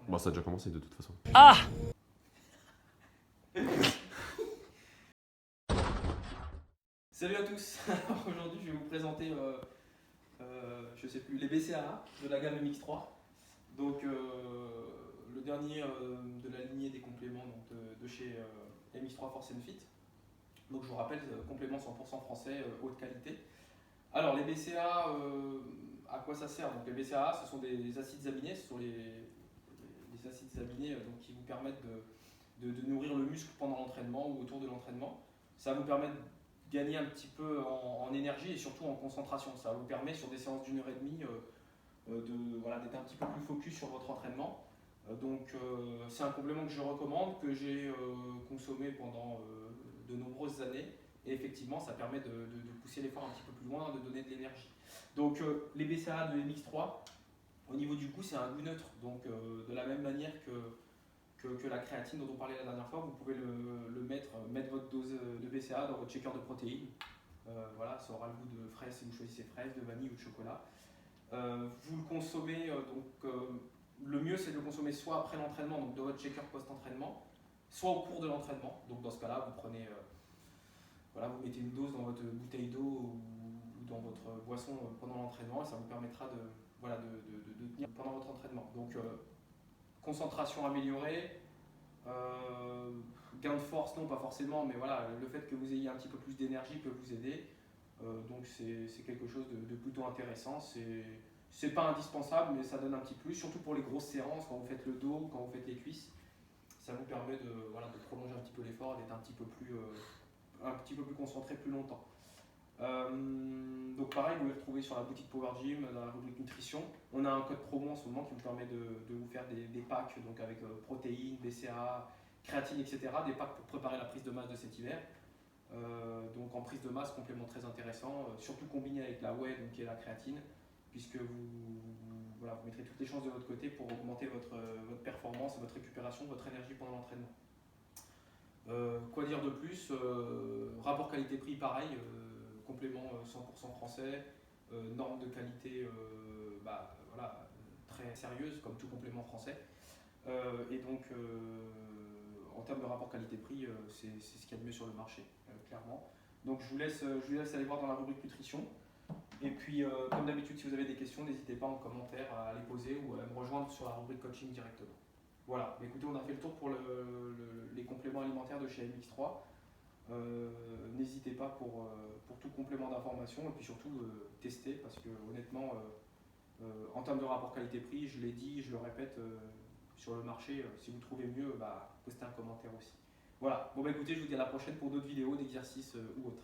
Bon, ça a déjà commencé de toute façon. Ah! Salut à tous. Alors aujourd'hui je vais vous présenter je sais plus, les BCAA de la gamme MX3. Donc le dernier de la lignée des compléments donc, de chez MX3 Force and Fit. Donc je vous rappelle, complément 100% français, haute qualité. Alors les BCAA, à quoi ça sert? Donc les BCAA ce sont des acides aminés, ce sont les acides aminés donc, qui vous permettent de nourrir le muscle pendant l'entraînement ou autour de l'entraînement. Ça vous permet de gagner un petit peu en énergie et surtout en concentration. Ça vous permet sur des séances d'1 heure et demie d'être un petit peu plus focus sur votre entraînement. C'est un complément que je recommande, que j'ai consommé pendant de nombreuses années. Et effectivement, ça permet de pousser l'effort un petit peu plus loin, de donner de l'énergie. Donc les BCAA de MX3, au niveau du goût, c'est un goût neutre. Donc de la même manière que la créatine dont on parlait la dernière fois, vous pouvez mettre votre dose de BCAA dans votre shaker de protéines. Voilà, ça aura le goût de fraise si vous choisissez fraise, de vanille ou de chocolat. Vous le consommez, le mieux c'est de le consommer soit après l'entraînement, donc dans votre shaker post-entraînement, soit au cours de l'entraînement. Donc dans ce cas-là, vous prenez, vous mettez une dose dans votre bouteille d'eau ou dans votre boisson pendant l'entraînement et ça vous permettra de tenir pendant votre entraînement. Donc concentration améliorée, gain de force non pas forcément, mais voilà, le fait que vous ayez un petit peu plus d'énergie peut vous aider. Donc c'est quelque chose de plutôt intéressant. C'est pas indispensable, mais ça donne un petit plus, surtout pour les grosses séances, quand vous faites le dos, quand vous faites les cuisses. Ça vous permet de prolonger un petit peu l'effort, d'être un petit peu plus concentré plus longtemps. Donc pareil, vous les retrouvez sur la boutique Power Gym, dans la rubrique nutrition. On a un code promo en ce moment qui vous permet de vous faire des packs donc avec protéines, BCAA, créatine, etc. Des packs pour préparer la prise de masse de cet hiver. Donc en prise de masse, complément très intéressant, surtout combiné avec la whey, donc qui est la créatine, puisque vous mettrez toutes les chances de votre côté pour augmenter votre performance, votre récupération, votre énergie pendant l'entraînement. Quoi dire de plus? Rapport qualité-prix pareil, complément 100% français, normes de qualité très sérieuses comme tout complément français. En termes de rapport qualité-prix, c'est ce qu'il y a de mieux sur le marché, clairement. Donc je vous laisse aller voir dans la rubrique nutrition. Et puis, comme d'habitude, si vous avez des questions, n'hésitez pas en commentaire à les poser ou à me rejoindre sur la rubrique coaching directement. Voilà, écoutez, on a fait le tour pour les compléments alimentaires de chez MX3. N'hésitez pas pour tout complément d'information et puis surtout tester parce que honnêtement, en termes de rapport qualité-prix, je l'ai dit, je le répète, sur le marché, si vous trouvez mieux, postez un commentaire aussi. Voilà, bon écoutez, je vous dis à la prochaine pour d'autres vidéos d'exercices ou autres.